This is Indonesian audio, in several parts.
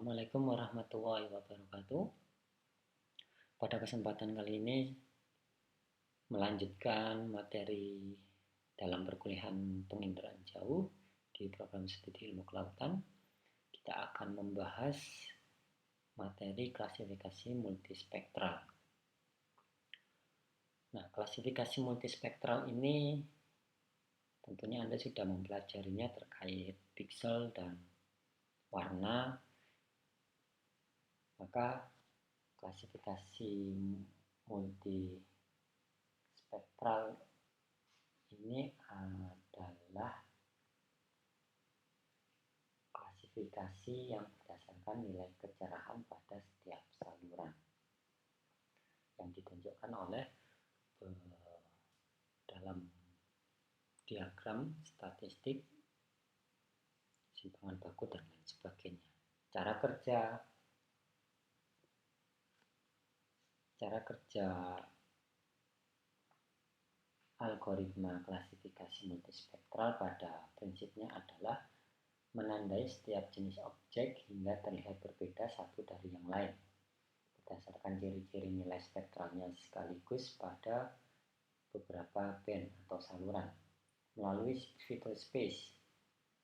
Assalamualaikum warahmatullahi wabarakatuh. Pada kesempatan kali ini melanjutkan materi dalam perkuliahan penginderaan jauh di program studi ilmu kelautan. Kita akan membahas materi klasifikasi multispektral. Nah, klasifikasi multispektral ini tentunya Anda sudah mempelajarinya terkait piksel dan warna. Maka klasifikasi multispektral ini adalah klasifikasi yang berdasarkan nilai kecerahan pada setiap saluran yang ditunjukkan oleh dalam diagram statistik, simpangan baku, dan lain sebagainya. Cara kerja algoritma klasifikasi multispektral pada prinsipnya adalah menandai setiap jenis objek hingga terlihat berbeda satu dari yang lain berdasarkan ciri-ciri nilai spektralnya sekaligus pada beberapa band atau saluran. Melalui visual space,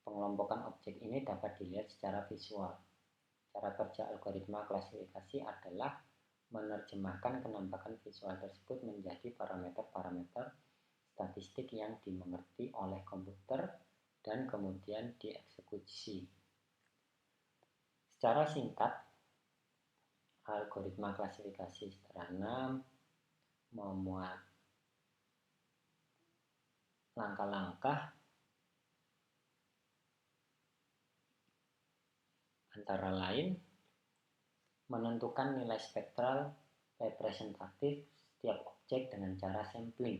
pengelompokan objek ini dapat dilihat secara visual. Cara kerja algoritma klasifikasi adalah menerjemahkan penampakan visual tersebut menjadi parameter-parameter statistik yang dimengerti oleh komputer dan kemudian dieksekusi. Secara singkat, algoritma klasifikasi sederhana memuat langkah-langkah antara lain menentukan nilai spektral representatif setiap objek dengan cara sampling.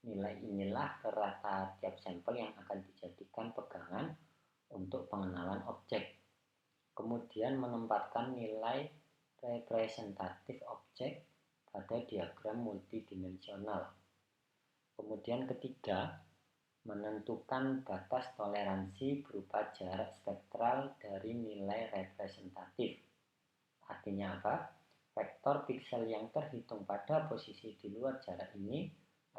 Nilai inilah rata tiap sampel yang akan dijadikan pegangan untuk pengenalan objek. Kemudian menempatkan nilai representatif objek pada diagram multidimensional. Kemudian ketiga, menentukan batas toleransi berupa jarak spektral dari nilai representatif. Artinya apa? Vektor piksel yang terhitung pada posisi di luar jarak ini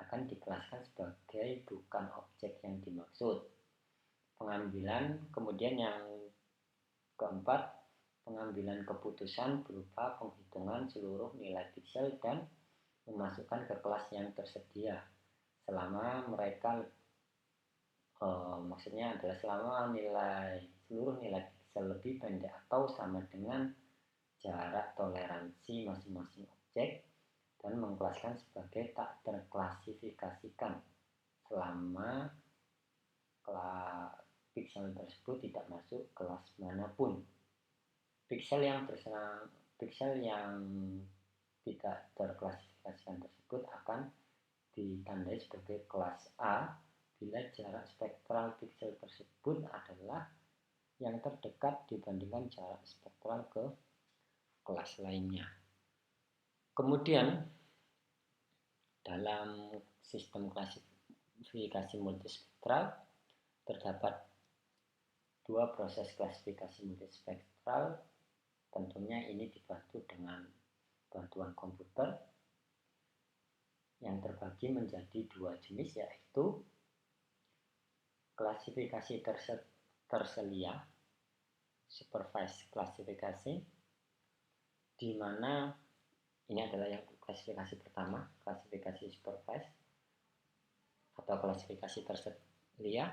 akan dikelaskan sebagai bukan objek yang dimaksud. Kemudian yang keempat, pengambilan keputusan berupa penghitungan seluruh nilai piksel dan memasukkan ke kelas yang tersedia selama seluruh nilai piksel lebih pendek atau sama dengan jarak toleransi masing-masing objek dan mengkelaskan sebagai tak terklasifikasikan selama piksel tersebut tidak masuk kelas manapun. Piksel yang tidak terklasifikasikan tersebut akan ditandai sebagai kelas A bila jarak spektral piksel tersebut adalah yang terdekat dibandingkan jarak spektral ke kelas lainnya. Kemudian dalam sistem klasifikasi multispektral terdapat dua proses klasifikasi multispektral. Tentunya ini dibantu dengan bantuan komputer yang terbagi menjadi dua jenis, yaitu klasifikasi terselia supervised klasifikasi, di mana ini adalah yang klasifikasi pertama, klasifikasi supervised atau klasifikasi terselia,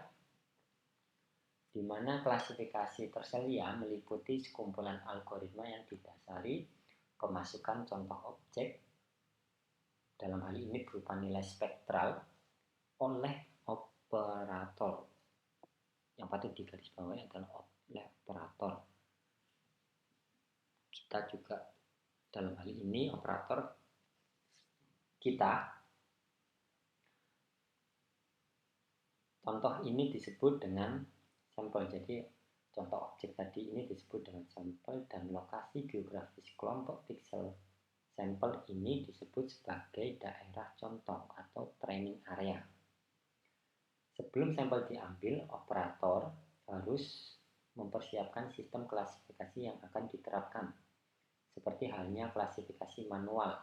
di mana klasifikasi terselia meliputi sekumpulan algoritma yang didasari pemasukan contoh objek, dalam hal ini berupa nilai spektral, oleh operator. Yang patut digarisbawahi adalah oleh operator. Kita juga dalam hal ini operator kita. Contoh ini disebut dengan sampel. Jadi contoh objek tadi ini disebut dengan sampel dan lokasi geografis kelompok piksel sampel ini disebut sebagai daerah contoh atau training area. Sebelum sampel diambil, operator harus mempersiapkan sistem klasifikasi yang akan akan diterapkan. Seperti halnya klasifikasi manual.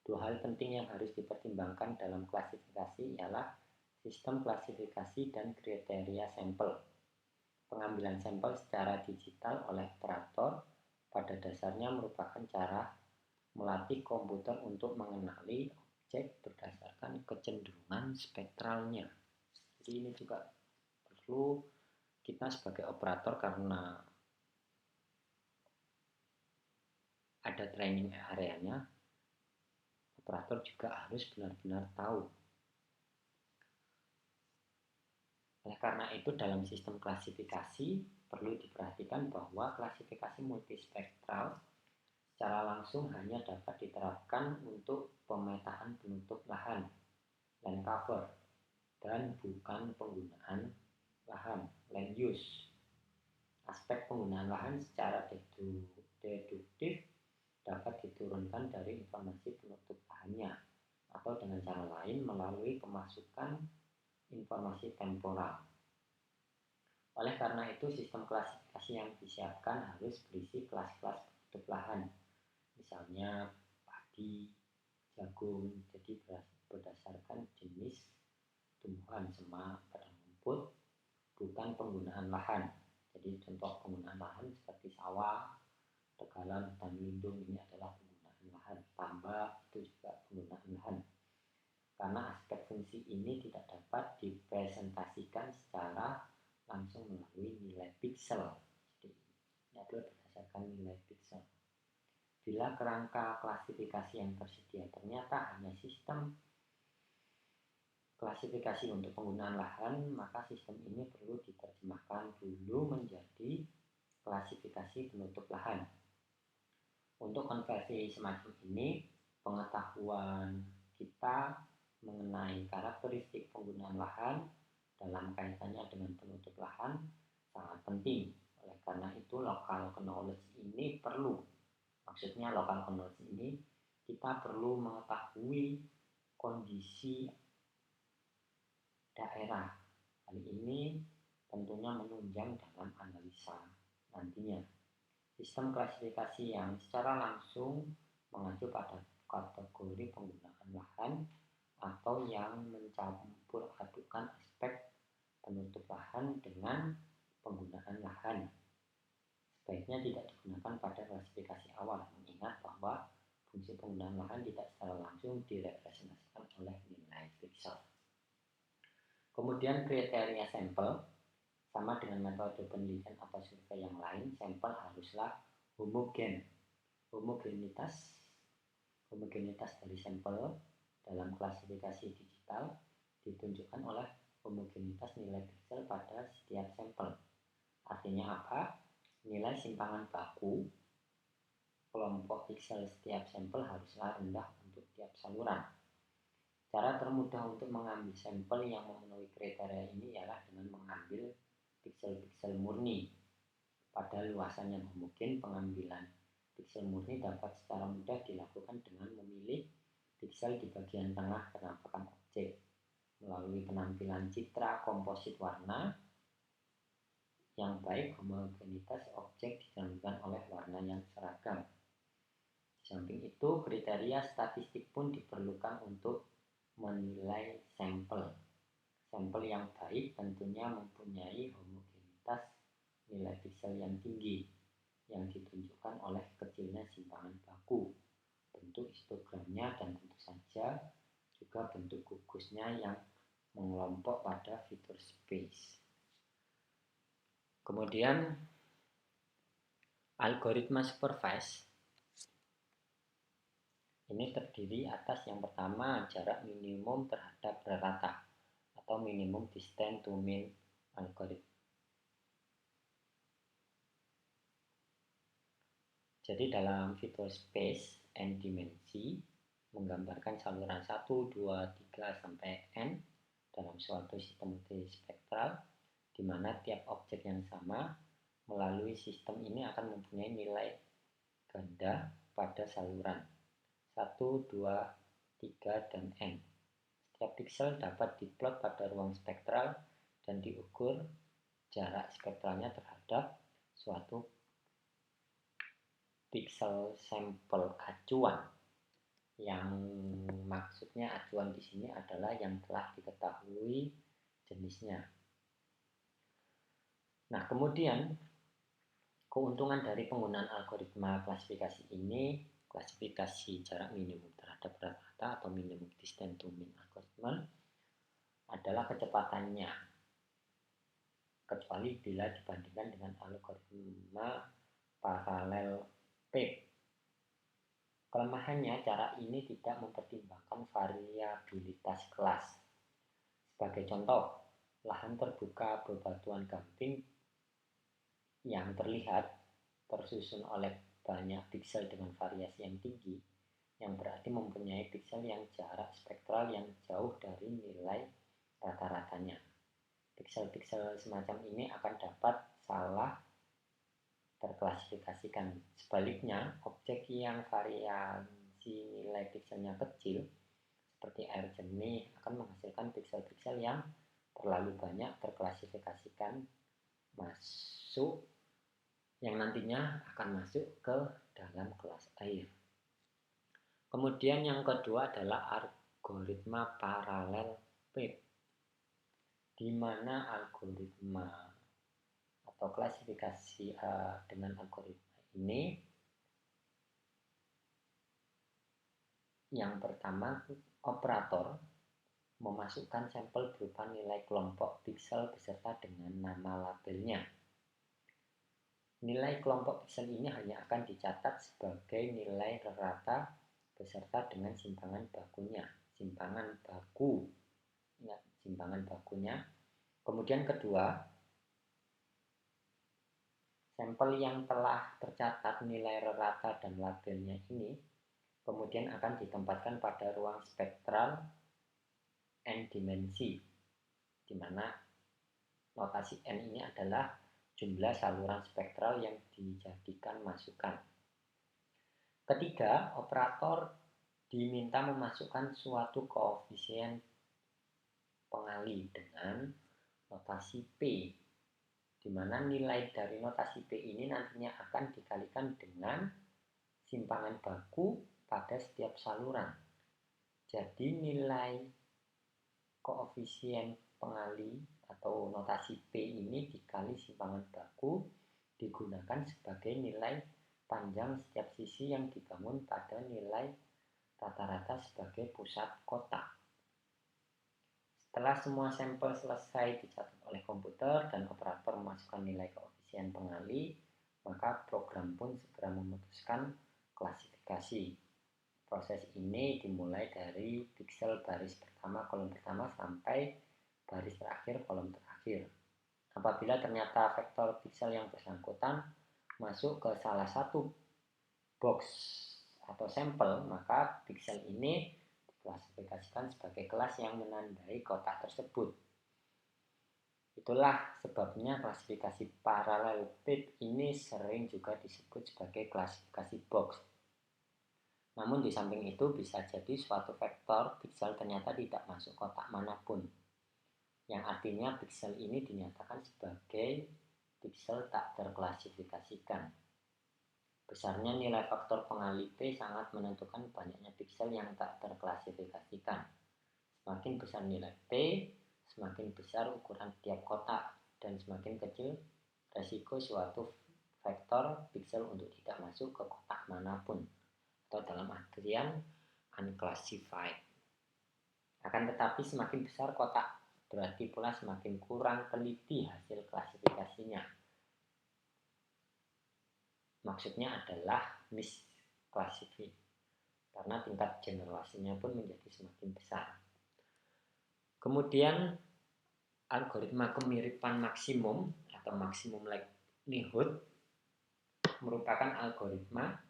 Dua hal penting yang harus dipertimbangkan dalam klasifikasi ialah sistem klasifikasi dan kriteria sampel. Pengambilan sampel secara digital oleh operator pada dasarnya merupakan cara melatih komputer untuk mengenali objek berdasarkan kecenderungan spektralnya. Jadi ini juga perlu kita sebagai operator, karena ada training areanya, operator juga harus benar-benar tahu. Oleh karena itu, dalam sistem klasifikasi perlu diperhatikan bahwa klasifikasi multispektral secara langsung hanya dapat diterapkan untuk pemetaan penutup lahan, land cover, dan bukan penggunaan lahan, land use. Aspek penggunaan lahan secara deduktif dapat diturunkan dari informasi penutup lahannya, atau dengan cara lain melalui pemasukan informasi temporal. Oleh karena itu, sistem klasifikasi yang disiapkan harus berisi kelas-kelas penutup lahan, misalnya padi, jagung, jadi berdasarkan jenis tumbuhan semak, padang rumput, bukan penggunaan lahan. Jadi contoh penggunaan lahan seperti sawah, tegalan, hutan lindung, ini adalah penggunaan lahan. Tambak itu juga penggunaan lahan. Karena aspek fungsi ini tidak dapat dipresentasikan secara langsung melalui nilai piksel. Jadi ini adalah berdasarkan nilai piksel. Bila kerangka klasifikasi yang tersedia ternyata hanya sistem klasifikasi untuk penggunaan lahan, maka sistem ini perlu diterjemahkan dulu menjadi klasifikasi penutup lahan. Untuk konversi semacam ini, pengetahuan kita mengenai karakteristik penggunaan lahan dalam kaitannya dengan penutup lahan sangat penting. Oleh karena itu, local knowledge ini perlu. Maksudnya local knowledge ini kita perlu mengetahui kondisi daerah. Hal ini tentunya menunjang dalam analisa nantinya. Sistem klasifikasi yang secara langsung mengacu pada kategori penggunaan lahan atau yang mencampur adukan aspek penutup lahan dengan penggunaan lahan sebaiknya tidak digunakan pada klasifikasi awal, mengingat bahwa fungsi penggunaan lahan tidak secara langsung direpresentasikan oleh nilai piksel. Kemudian kriteria sampel. Sama dengan metode penelitian atau survei yang lain, sampel haruslah homogen. Homogenitas dari sampel dalam klasifikasi digital ditunjukkan oleh homogenitas nilai piksel pada setiap sampel. Artinya apa? Nilai simpangan baku kelompok piksel setiap sampel haruslah rendah untuk tiap saluran. Cara termudah untuk mengambil sampel yang memenuhi kriteria ini ialah dengan mengambil piksel-piksel murni. Pada luasan yang homogen, pengambilan piksel murni dapat secara mudah dilakukan dengan memilih piksel di bagian tengah penampakan objek melalui penampilan citra komposit warna yang baik. Homogenitas objek ditunjukkan oleh warna yang seragam. Di samping itu, kriteria statistik pun diperlukan untuk menilai sampel. Sampel yang baik tentunya mempunyai homogenitas nilai piksel yang tinggi yang ditunjukkan oleh kecilnya simpangan baku, bentuk histogramnya, dan tentu saja juga bentuk gugusnya yang mengelompok pada fitur space. Kemudian algoritma supervised ini terdiri atas yang pertama jarak minimum terhadap rata atau minimum distance to mean algorithm. Jadi dalam fitur space n dimensi menggambarkan saluran 1, 2, 3 sampai n dalam suatu sistem multispektral di mana tiap objek yang sama melalui sistem ini akan mempunyai nilai ganda pada saluran 1, 2, 3, dan n. Setiap piksel dapat diplot pada ruang spektral dan diukur jarak spektralnya terhadap suatu pixel sampel acuan. Yang maksudnya acuan di sini adalah yang telah diketahui jenisnya. Nah, kemudian keuntungan dari penggunaan algoritma klasifikasi ini, klasifikasi jarak minimum terhadap rata-rata atau minimum distance to mean algoritma, adalah kecepatannya, kecuali bila dibandingkan dengan algoritma paralel P. Kelemahannya, cara ini tidak mempertimbangkan variabilitas kelas. Sebagai contoh, lahan terbuka bebatuan gamping yang terlihat tersusun oleh banyak piksel dengan variasi yang tinggi, yang berarti mempunyai piksel yang jarak spektral yang jauh dari nilai rata-ratanya. Piksel-piksel semacam ini akan dapat salah terklasifikasikan. Sebaliknya, objek yang variasi nilai pikselnya kecil, seperti air jernih, akan menghasilkan piksel-piksel yang terlalu banyak terklasifikasikan masuk, yang nantinya akan masuk ke dalam kelas air. Kemudian yang kedua adalah algoritma paralel P, di mana algoritma atau klasifikasi dengan algoritma ini, yang pertama, operator memasukkan sampel berupa nilai kelompok piksel beserta dengan nama labelnya. Nilai kelompok piksel ini hanya akan dicatat sebagai nilai rata beserta dengan simpangan bakunya. Simpangan baku, ingat, simpangan bakunya. Kemudian kedua, sampel yang telah tercatat nilai rata dan labelnya ini kemudian akan ditempatkan pada ruang spektral n dimensi, di mana notasi n ini adalah jumlah saluran spektral yang dijadikan masukan. Ketiga, operator diminta memasukkan suatu koefisien pengali dengan notasi P, di mana nilai dari notasi P ini nantinya akan dikalikan dengan simpangan baku pada setiap saluran. Jadi nilai koefisien pengali atau notasi P ini dikali simpangan baku digunakan sebagai nilai panjang setiap sisi yang dibangun pada nilai rata-rata sebagai pusat kotak. Setelah semua sampel selesai dicatat oleh komputer dan operator memasukkan nilai koefisien pengali, maka program pun segera memutuskan klasifikasi. Proses ini dimulai dari piksel baris pertama, kolom pertama, sampai baris terakhir, kolom terakhir. Apabila ternyata vektor piksel yang bersangkutan masuk ke salah satu box atau sampel, maka piksel ini diklasifikasikan sebagai kelas yang menandai kotak tersebut. Itulah sebabnya klasifikasi paralel pip ini sering juga disebut sebagai klasifikasi box. Namun di samping itu bisa jadi suatu vektor piksel ternyata tidak masuk kotak manapun, yang artinya piksel ini dinyatakan sebagai piksel tak terklasifikasikan. Besarnya nilai faktor pengali P sangat menentukan banyaknya piksel yang tak terklasifikasikan. Semakin besar nilai P, semakin besar ukuran tiap kotak, dan semakin kecil resiko suatu vektor piksel untuk tidak masuk ke kotak manapun, atau dalam artian unclassified. Akan tetapi semakin besar kotak, berarti pula semakin kurang teliti hasil klasifikasinya. Maksudnya adalah misclassified, karena tingkat generalisasinya pun menjadi semakin besar. Kemudian algoritma kemiripan maksimum atau maksimum likelihood merupakan algoritma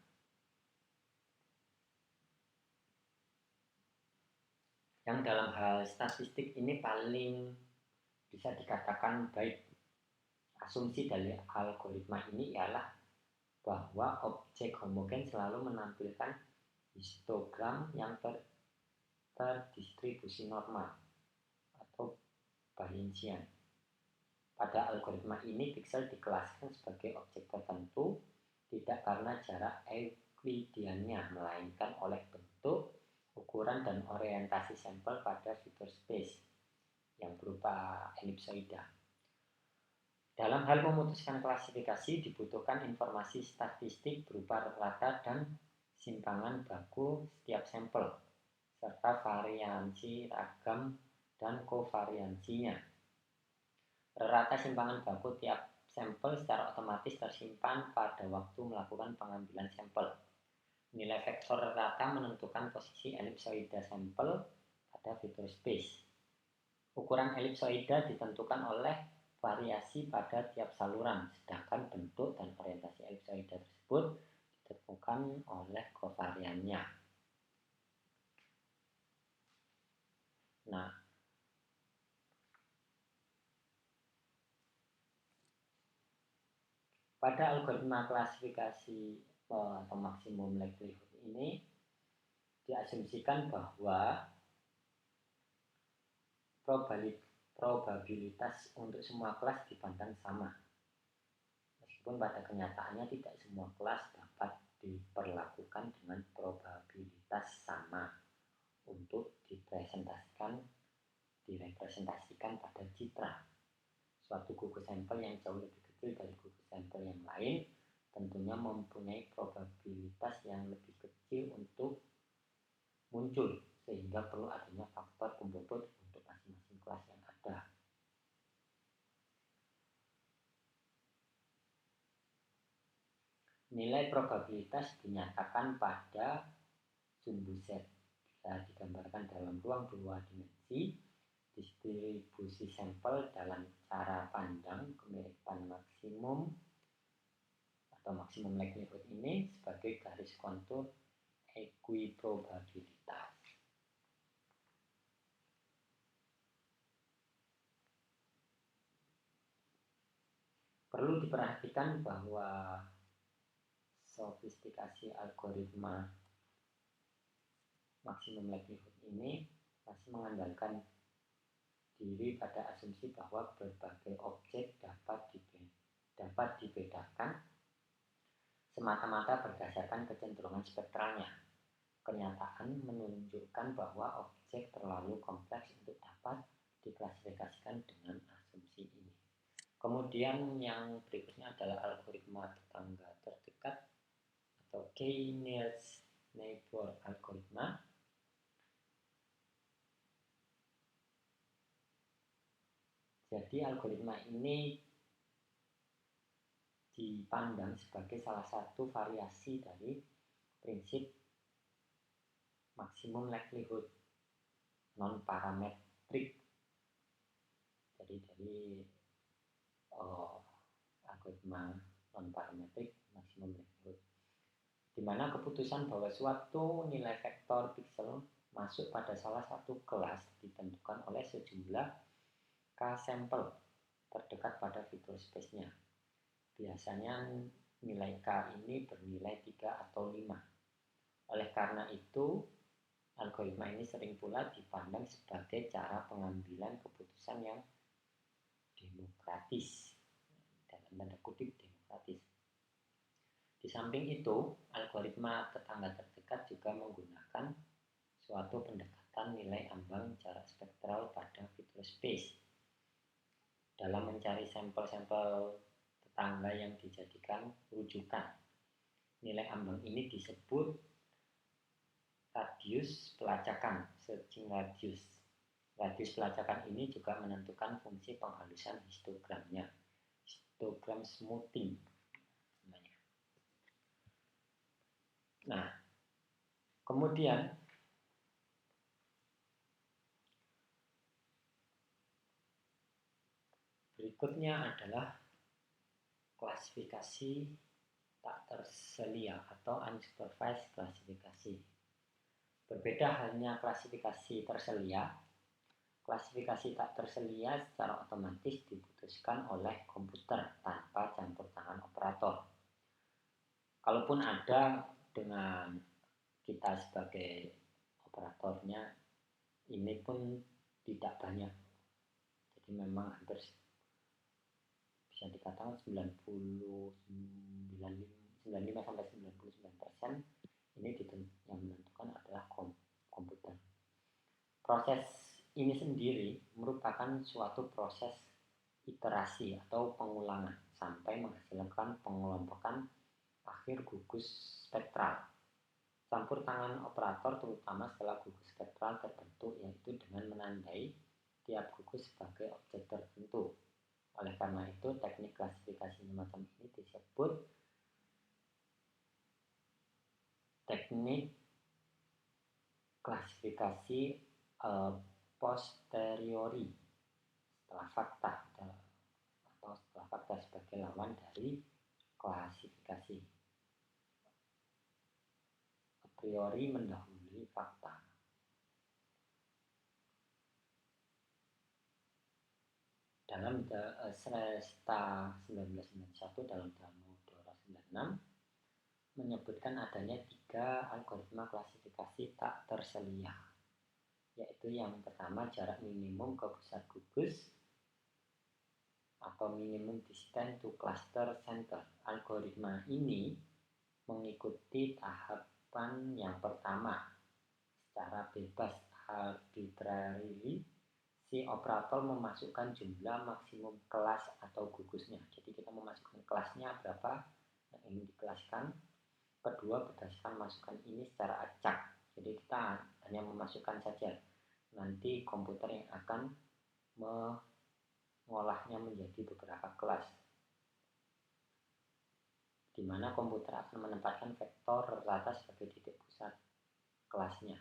yang dalam hal statistik ini paling bisa dikatakan baik. Asumsi dari algoritma ini ialah bahwa objek homogen selalu menampilkan histogram yang terdistribusi normal atau Bayesian. Pada algoritma ini piksel dikelaskan sebagai objek tertentu, tidak karena jarak Euclideannya, melainkan oleh bentuk, ukuran, dan orientasi sampel pada vector space yang berupa elipsoida. Dalam hal memutuskan klasifikasi dibutuhkan informasi statistik berupa rata dan simpangan baku setiap sampel, serta variansi ragam dan kovariansinya. Rata simpangan baku tiap sampel secara otomatis tersimpan pada waktu melakukan pengambilan sampel. Nilai vektor rata menentukan posisi elipsoida sampel pada vector space. Ukuran elipsoida ditentukan oleh variasi pada tiap saluran, sedangkan bentuk dan orientasi elipsoida tersebut ditentukan oleh kovariannya. Nah, pada algoritma klasifikasi atau maksimum likelihood ini diasumsikan bahwa probabilitas untuk semua kelas dipandang sama. Meskipun pada kenyataannya tidak semua kelas dapat diperlakukan dengan probabilitas sama untuk direpresentasikan pada citra. Suatu gugus sampel yang jauh lebih kecil dari gugus sampel yang lain tentunya mempunyai probabilitas yang lebih kecil untuk muncul, sehingga perlu adanya faktor pembobot untuk masing-masing kelas yang ada. Nilai probabilitas dinyatakan pada sumbu set, bisa digambarkan dalam ruang dua dimensi. Distribusi sampel dalam cara pandang kemiripan maksimum atau maksimum likelihood ini sebagai garis kontur ekuiprobabilitas. Perlu diperhatikan bahwa sofistikasi algoritma maksimum likelihood ini masih mengandalkan diri pada asumsi bahwa berbagai objek dapat dibedakan semata-mata berdasarkan kecenderungan spektralnya. Kenyataan menunjukkan bahwa objek terlalu kompleks untuk dapat diklasifikasikan dengan asumsi ini. Kemudian yang berikutnya adalah algoritma tetangga terdekat atau K-nearest neighbor algoritma. Jadi algoritma ini dipandang sebagai salah satu variasi dari prinsip maksimum likelihood non-parametrik. Jadi dari algoritma non-parametrik maksimum likelihood, di mana keputusan bahwa suatu nilai vektor pixel masuk pada salah satu kelas ditentukan oleh sejumlah K-sampel terdekat pada vector space-nya. Biasanya nilai K ini bernilai 3 atau 5. Oleh karena itu, algoritma ini sering pula dipandang sebagai cara pengambilan keputusan yang demokratis, dalam tanda kutip demokratis. Di samping itu, algoritma tetangga terdekat juga menggunakan suatu pendekatan nilai ambang jarak spektral pada vector space dalam mencari sampel-sampel tetangga yang dijadikan rujukan. Nilai ambang ini disebut radius pelacakan, searching radius. Radius pelacakan ini juga menentukan fungsi penghalusan histogramnya, histogram smoothing namanya. Nah, kemudian berikutnya adalah klasifikasi tak terselia atau unsupervised klasifikasi. Berbeda halnya klasifikasi terselia, klasifikasi tak terselia secara otomatis diputuskan oleh komputer tanpa campur tangan operator. Kalaupun ada, dengan kita sebagai operatornya, ini pun tidak banyak. Jadi memang hampir bisa dikatakan 99,9% 95-99% ini yang menentukan adalah komputer. Proses ini sendiri merupakan suatu proses iterasi atau pengulangan sampai menghasilkan pengelompokan akhir gugus spektral. Campur tangan operator terutama setelah gugus spektral terbentuk, yaitu dengan menandai tiap gugus sebagai objek tertentu. Oleh karena itu, teknik klasifikasi semacam ini disebut teknik klasifikasi posteriori setelah fakta, atau setelah fakta sebagai lawan dari klasifikasi. A priori mendahului fakta. Dalam Sresta 1991 dalam Dano Dora 96 menyebutkan adanya 3 algoritma klasifikasi tak terselia, yaitu yang pertama jarak minimum ke pusat gugus atau minimum distance to cluster center. Algoritma ini mengikuti tahapan yang pertama. Secara bebas arbitrarily, si operator memasukkan jumlah maksimum kelas atau gugusnya. Jadi kita memasukkan kelasnya berapa yang ingin dikelaskan. Kedua, berdasarkan masukan ini secara acak. Jadi kita hanya memasukkan saja. Nanti komputer yang akan mengolahnya menjadi beberapa kelas, di mana komputer akan menempatkan vektor rata sebagai titik pusat kelasnya.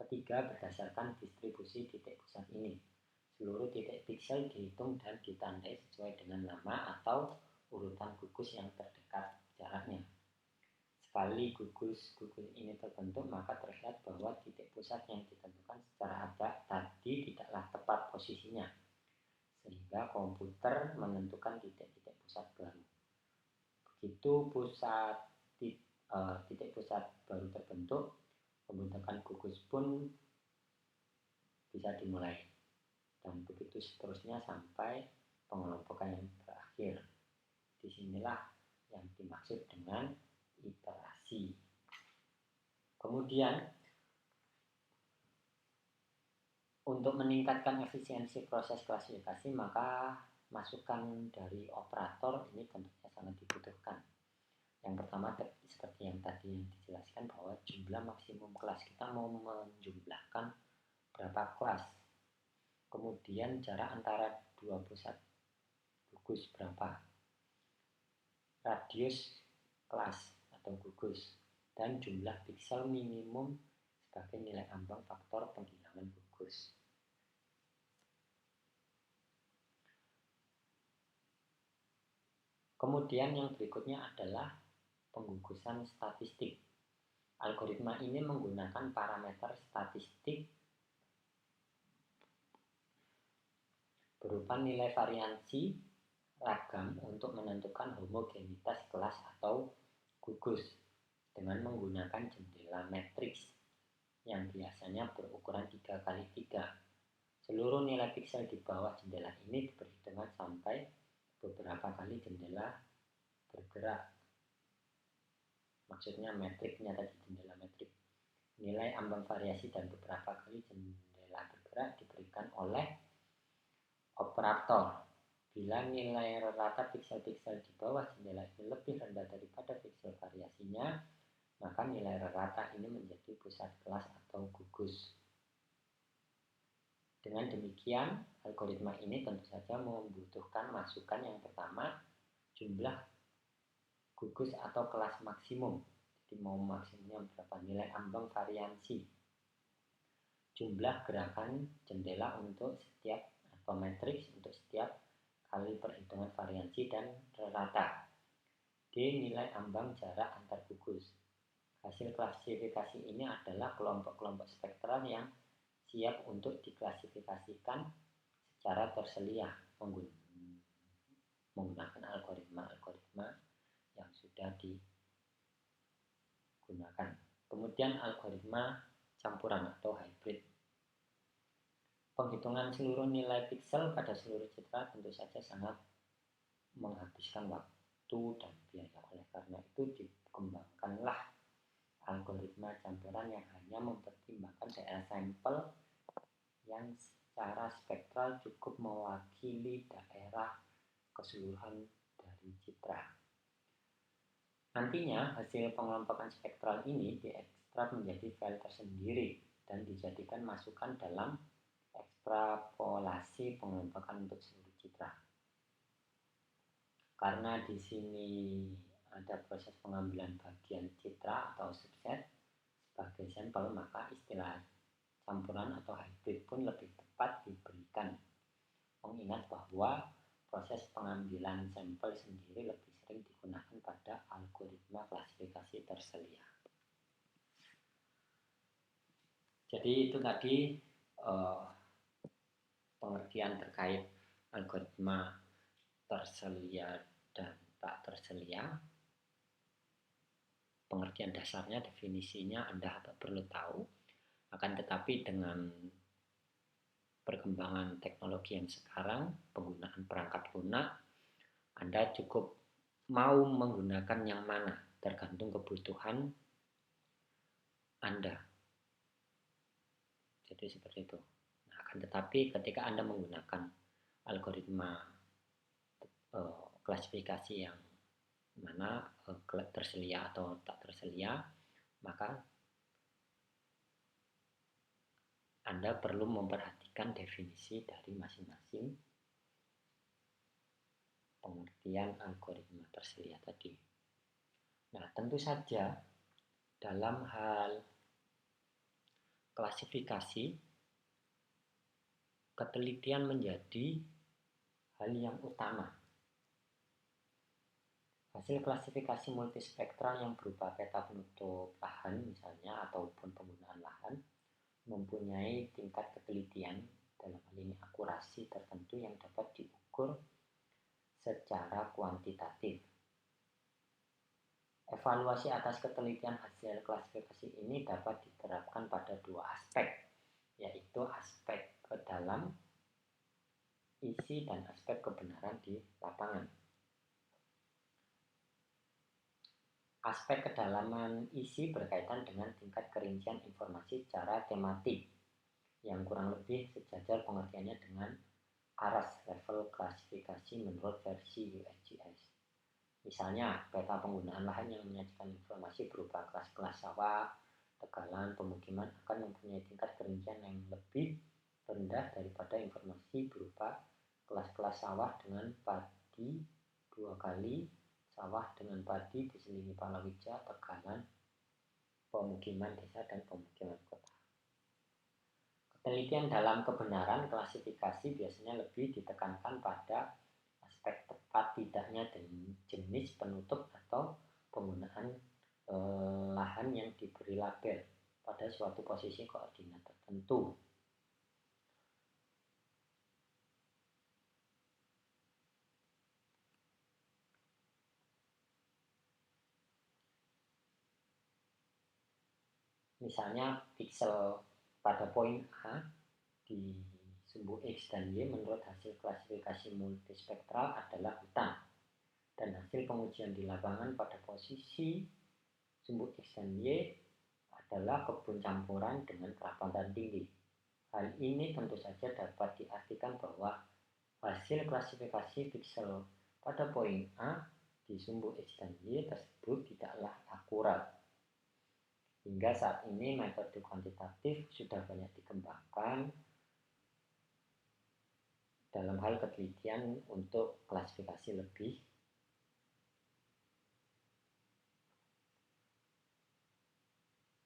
Ketiga, berdasarkan distribusi titik pusat ini, seluruh titik piksel dihitung dan ditandai sesuai dengan nama atau urutan gugus yang terdekat jaraknya. Sekali gugus ini terbentuk, maka terlihat bahwa titik pusat yang ditentukan secara acak tadi tidaklah tepat posisinya, sehingga komputer menentukan titik-titik pusat baru. Begitu titik pusat baru terbentuk, pembentukan gugus pun bisa dimulai, dan begitu seterusnya sampai pengelompokan yang berakhir. Disinilah yang dimaksud dengan iterasi. Kemudian untuk meningkatkan efisiensi proses klasifikasi, maka masukan dari operator ini tentunya sangat dibutuhkan. Yang pertama, seperti yang tadi dijelaskan, bahwa jumlah maksimum kelas, kita mau menjumlahkan berapa kelas. Kemudian jarak antara dua pusat gugus berapa, radius kelas atau gugus, dan jumlah piksel minimum sebagai nilai ambang faktor penghilangan gugus. Kemudian yang berikutnya adalah penggugusan statistik. Algoritma ini menggunakan parameter statistik berupa nilai variansi ragam untuk menentukan homogenitas kelas atau gugus dengan menggunakan jendela matriks yang biasanya berukuran 3x3. Seluruh nilai piksel di bawah jendela ini diperhitungkan sampai beberapa kali jendela bergerak. Maksudnya metriknya tadi, jendela metrik. Nilai ambang variasi dan beberapa kali jendela bergerak diberikan oleh operator. Bila nilai rata piksel-piksel di bawah jendela ini lebih rendah daripada piksel variasinya, maka nilai rata ini menjadi pusat kelas atau gugus. Dengan demikian, algoritma ini tentu saja membutuhkan masukan yang pertama, jumlah gugus atau kelas maksimum. Jadi mau maksimumnya berapa, nilai ambang variansi, jumlah gerakan jendela untuk setiap atau matriks untuk setiap kali perhitungan variansi, dan rata. D, nilai ambang jarak antar gugus. Hasil klasifikasi ini adalah kelompok-kelompok spektral yang siap untuk diklasifikasikan secara terselia menggunakan algoritma-algoritma yang sudah digunakan. Kemudian algoritma campuran atau hybrid. Penghitungan seluruh nilai piksel pada seluruh citra tentu saja sangat menghabiskan waktu. waktu dan biaya. Oleh karena itu dikembangkanlah algoritma campuran yang hanya mempertimbangkan daerah sampel yang secara spektral cukup mewakili daerah keseluruhan dari citra. Nantinya hasil pengelompokan spektral ini diekstrak menjadi file tersendiri dan dijadikan masukan dalam ekstrapolasi pengelompokan untuk seluruh citra. Karena di sini ada proses pengambilan bagian citra atau subset sebagai sampel, maka istilah campuran atau hybrid pun lebih tepat diberikan. Mengingat bahwa proses pengambilan sampel sendiri lebih sering digunakan pada algoritma klasifikasi terselia. Jadi itu tadi pengertian terkait algoritma terselia dan tak terselia. Pengertian dasarnya, definisinya Anda perlu tahu. Akan tetapi dengan perkembangan teknologi yang sekarang, penggunaan perangkat lunak, Anda cukup mau menggunakan yang mana, tergantung kebutuhan Anda. Jadi seperti itu. Nah, akan tetapi ketika Anda menggunakan algoritma klasifikasi yang mana terselia atau tak terselia, maka Anda perlu memperhatikan definisi dari masing-masing pengertian algoritma terselia tadi. Nah, tentu saja dalam hal klasifikasi, ketelitian menjadi hal yang utama. Hasil klasifikasi multispektral yang berupa peta penutup lahan misalnya ataupun penggunaan lahan mempunyai tingkat ketelitian, dalam hal ini akurasi tertentu yang dapat diukur secara kuantitatif. Evaluasi atas ketelitian hasil klasifikasi ini dapat diterapkan pada dua aspek, yaitu aspek ke dalam isi dan aspek kebenaran di lapangan. Aspek kedalaman isi berkaitan dengan tingkat kerincian informasi secara tematik yang kurang lebih sejajar pengertiannya dengan ARAS, level klasifikasi menurut versi USGS. Misalnya, peta penggunaan lahan yang menyajikan informasi berupa kelas-kelas sawah, tegalan, pemukiman akan mempunyai tingkat kerincian yang lebih rendah daripada informasi berupa kelas-kelas sawah dengan padi 2 kali, sawah dengan padi diselingi palawija, tegalan, pemukiman desa, dan pemukiman kota. Penelitian dalam kebenaran klasifikasi biasanya lebih ditekankan pada aspek tepat tidaknya dan jenis penutup atau penggunaan lahan yang diberi label pada suatu posisi koordinat tertentu. Misalnya piksel pada poin A di sumbu X dan Y menurut hasil klasifikasi multispektral adalah hutan, dan hasil pengujian di lapangan pada posisi sumbu X dan Y adalah kebun campuran dengan kerapatan tinggi. Hal ini tentu saja dapat diartikan bahwa hasil klasifikasi piksel pada poin A di sumbu X dan Y tersebut tidaklah akurat. Hingga saat ini metode kuantitatif sudah banyak dikembangkan dalam hal ketelitian untuk klasifikasi lebih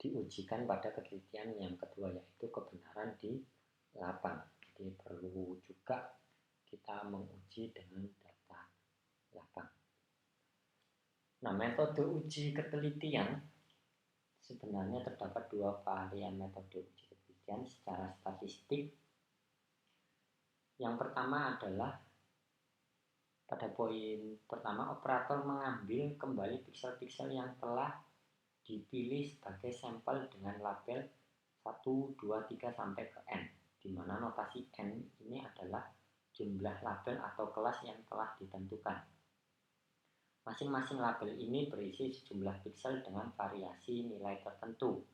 diujikan pada ketelitian yang kedua, yaitu kebenaran di lapang. Jadi perlu juga kita menguji dengan data lapang. Nah, metode uji ketelitian sebenarnya terdapat dua varian metode uji ketelitian secara statistik. Yang pertama adalah pada poin pertama, operator mengambil kembali piksel-piksel yang telah dipilih sebagai sampel dengan label 1, 2, 3 sampai ke N, di mana notasi N ini adalah jumlah label atau kelas yang telah ditentukan. Masing-masing label ini berisi sejumlah piksel dengan variasi nilai tertentu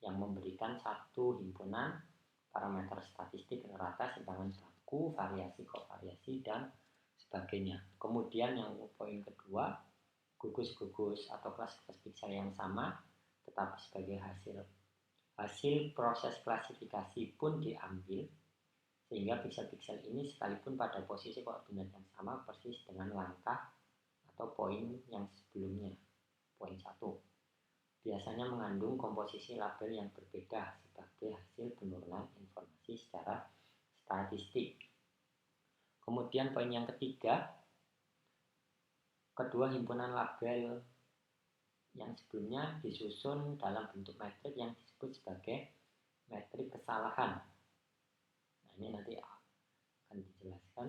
yang memberikan satu himpunan parameter statistik rata, simpangan baku, variasi, kovariasi, dan sebagainya. Kemudian yang poin kedua, gugus-gugus atau kelas-kelas piksel yang sama, tetapi sebagai hasil proses klasifikasi pun diambil, sehingga piksel-piksel ini sekalipun pada posisi koordinat yang sama persis dengan langkah atau poin yang sebelumnya, poin 1, biasanya mengandung komposisi label yang berbeda sebagai hasil penurunan informasi secara statistik. Kemudian poin yang ketiga, kedua himpunan label yang sebelumnya disusun dalam bentuk metrik yang disebut sebagai metrik kesalahan. Nah, ini nanti akan dijelaskan,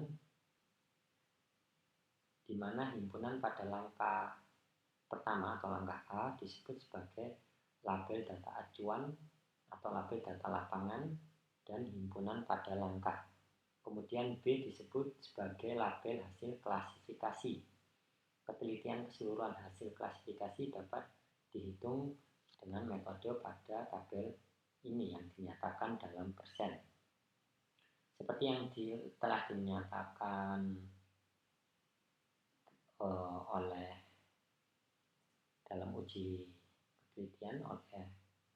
di mana himpunan pada langkah pertama atau langkah A disebut sebagai label data acuan atau label data lapangan dan himpunan pada langkah. Kemudian B disebut sebagai label hasil klasifikasi. Ketelitian keseluruhan hasil klasifikasi dapat dihitung dengan metode pada tabel ini yang dinyatakan dalam persen. Seperti yang telah dinyatakan oleh dalam uji ketelitian oleh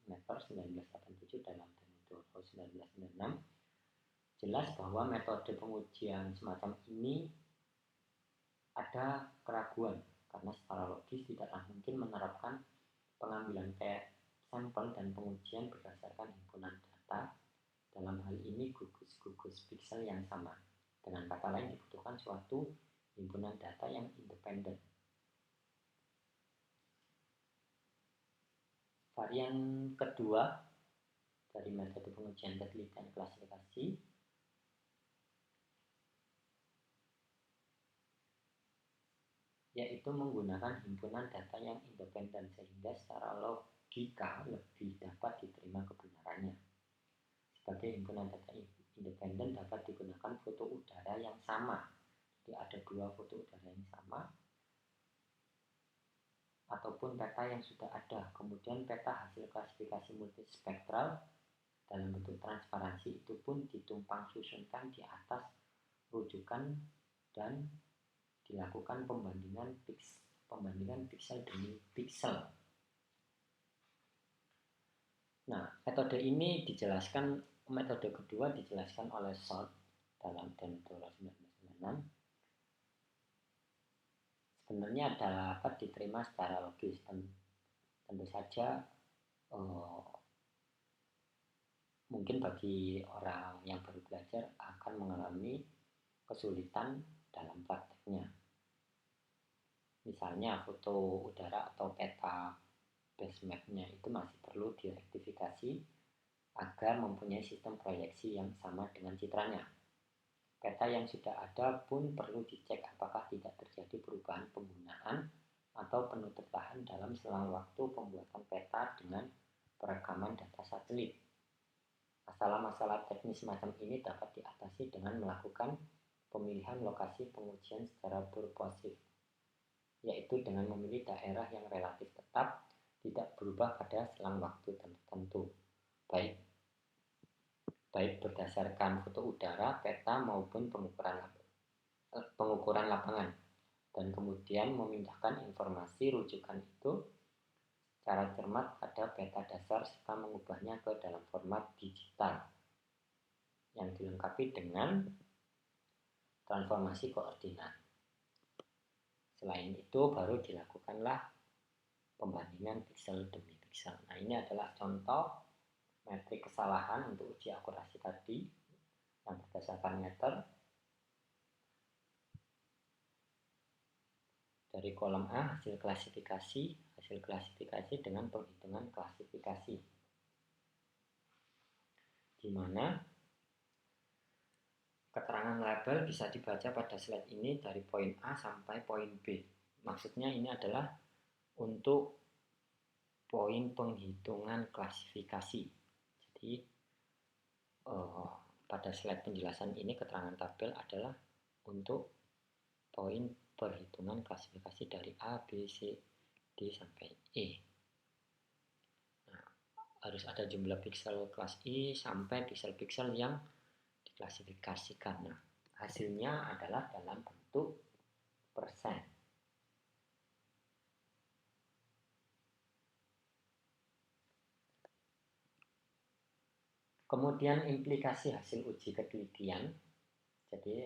Meter 1987 dalam Denodoro 1996, jelas bahwa metode pengujian semacam ini ada keraguan karena secara logis tidaklah mungkin menerapkan pengambilan sampel dan pengujian berdasarkan himpunan data, dalam hal ini gugus-gugus piksel yang sama. Dengan kata lain, dibutuhkan suatu himpunan data yang independen. Varian kedua dari metode pengujian ketelitian klasifikasi yaitu menggunakan himpunan data yang independen, sehingga secara logika lebih dapat diterima kebenarannya. Sebagai himpunan data independen dapat digunakan foto udara yang sama. Jadi ada dua foto udara yang sama ataupun peta yang sudah ada. Kemudian peta hasil klasifikasi multispektral dalam bentuk transparansi itu pun ditumpang susunkan di atas rujukan dan dilakukan pembandingan piksel demi piksel. Nah, metode kedua dijelaskan oleh Short dalam Denodoro 1996. Sebenarnya dapat diterima secara logis, dan tentu saja mungkin bagi orang yang baru belajar akan mengalami kesulitan dalam prakteknya. Misalnya foto udara atau peta base map-nya itu masih perlu direktifikasi agar mempunyai sistem proyeksi yang sama dengan citranya. Peta yang sudah ada pun perlu dicek apakah tidak terjadi perubahan penggunaan atau penutup lahan dalam selang waktu pembuatan peta dengan perekaman data satelit. Masalah-masalah teknis semacam ini dapat diatasi dengan melakukan pemilihan lokasi pengujian secara purposif, yaitu dengan memilih daerah yang relatif tetap, tidak berubah pada selang waktu tertentu, baik berdasarkan foto udara, peta maupun pengukuran lapangan, dan kemudian memindahkan informasi rujukan itu secara cermat pada peta dasar serta mengubahnya ke dalam format digital yang dilengkapi dengan transformasi koordinat. Selain itu baru dilakukanlah pembandingan piksel demi piksel. Nah, ini adalah contoh metrik kesalahan untuk uji akurasi tadi yang berdasarkan meter. Dari kolom A hasil klasifikasi dengan penghitungan klasifikasi, di mana keterangan label bisa dibaca pada slide ini dari poin A sampai poin B. Maksudnya ini adalah untuk poin penghitungan klasifikasi. Jadi pada slide penjelasan ini keterangan tabel adalah untuk poin perhitungan klasifikasi dari A, B, C, D sampai E. Nah, harus ada jumlah piksel kelas I sampai piksel-piksel yang diklasifikasikan. Nah, hasilnya adalah dalam bentuk persen. Kemudian implikasi hasil uji ketelitian. Jadi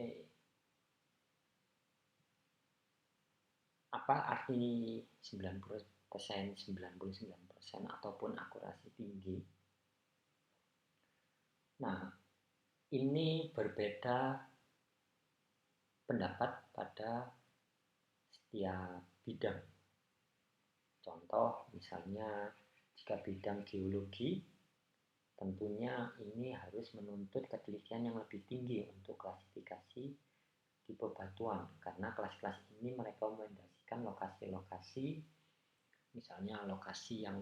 apa arti 90%, 99% ataupun akurasi tinggi? Nah, ini berbeda pendapat pada setiap bidang. Contoh misalnya jika bidang geologi, tentunya ini harus menuntut ketelitian yang lebih tinggi untuk klasifikasi tipe batuan, karena kelas-kelas ini merekomendasikan lokasi-lokasi, misalnya lokasi yang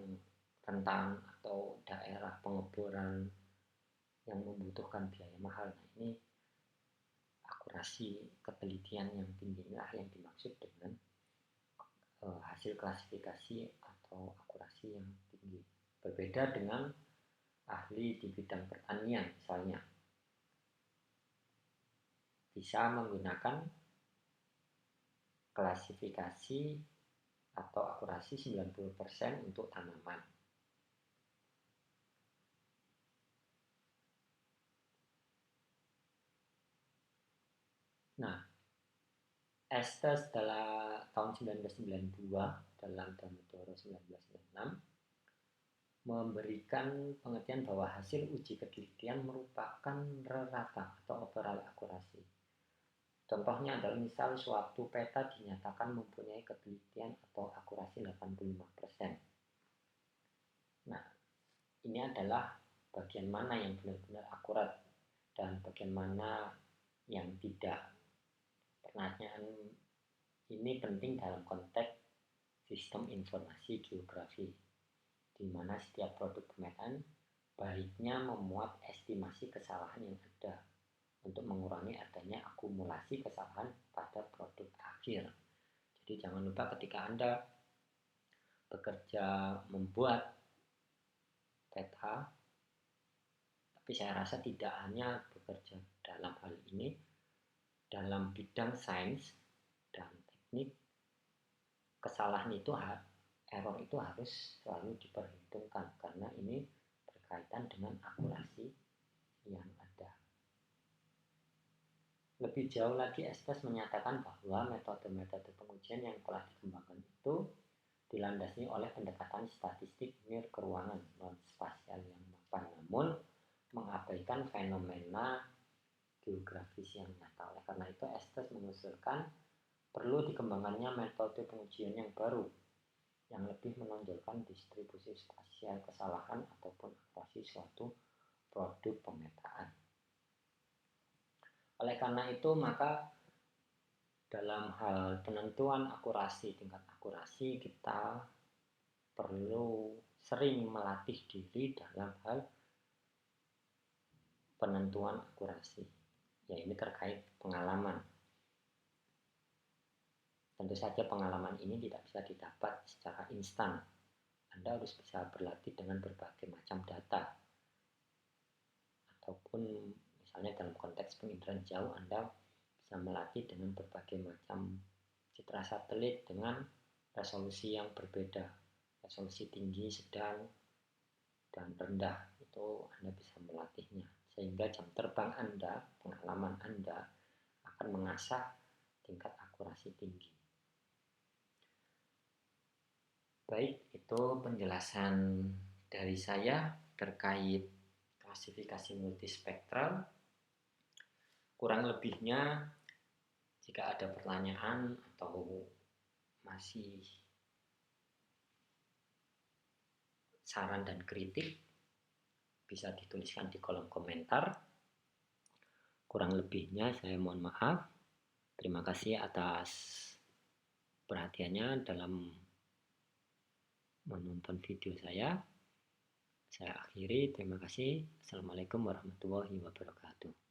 rentan atau daerah pengeboran yang membutuhkan biaya mahal. Nah, ini akurasi ketelitian yang tinggi lah yang dimaksud dengan hasil klasifikasi atau akurasi yang tinggi. Berbeda dengan ahli di bidang pertanian misalnya, bisa menggunakan klasifikasi atau akurasi 90% untuk tanaman. Nah, Estes dalam tahun 1992 dalam Damodoro 1996 memberikan pengertian bahwa hasil uji ketelitian merupakan rata atau overall akurasi. Contohnya adalah misal suatu peta dinyatakan mempunyai ketelitian atau akurasi 85%. Nah, ini adalah bagian mana yang benar-benar akurat dan bagian mana yang tidak. Pertanyaan ini penting dalam konteks sistem informasi geografi, di mana setiap produk pemetaan baiknya memuat estimasi kesalahan yang ada untuk mengurangi adanya akumulasi kesalahan pada produk akhir. Jadi jangan lupa ketika Anda bekerja membuat peta, tapi saya rasa tidak hanya bekerja dalam hal ini, dalam bidang sains dan teknik, kesalahan itu, error itu harus selalu diperhitungkan karena ini berkaitan dengan akurasi yang ada. Lebih jauh lagi, Estes menyatakan bahwa metode-metode pengujian yang telah dikembangkan itu dilandasi oleh pendekatan statistik nir keruangan non-spasial yang mapan, namun mengabaikan fenomena geografis yang nyata. Oleh karena itu, Estes mengusulkan perlu dikembangkannya metode pengujian yang baru yang lebih menonjolkan distribusi spasial kesalahan ataupun akurasi suatu produk pemetaan. Oleh karena itu, maka dalam hal penentuan akurasi, tingkat akurasi, kita perlu sering melatih diri dalam hal penentuan akurasi. Ya, ini terkait pengalaman. Tentu saja pengalaman ini tidak bisa didapat secara instan. Anda harus bisa berlatih dengan berbagai macam data. Ataupun misalnya dalam konteks penginderaan jauh, Anda bisa melatih dengan berbagai macam citra satelit dengan resolusi yang berbeda. Resolusi tinggi, sedang, dan rendah. Itu Anda bisa melatihnya. Sehingga jam terbang Anda, pengalaman Anda akan mengasah tingkat akurasi tinggi. Baik, itu penjelasan dari saya terkait klasifikasi multispektral. Kurang lebihnya, jika ada pertanyaan atau masih saran dan kritik, bisa dituliskan di kolom komentar. Kurang lebihnya saya mohon maaf. Terima kasih atas perhatiannya dalam menonton video saya. Saya akhiri, terima kasih. Assalamualaikum warahmatullahi wabarakatuh.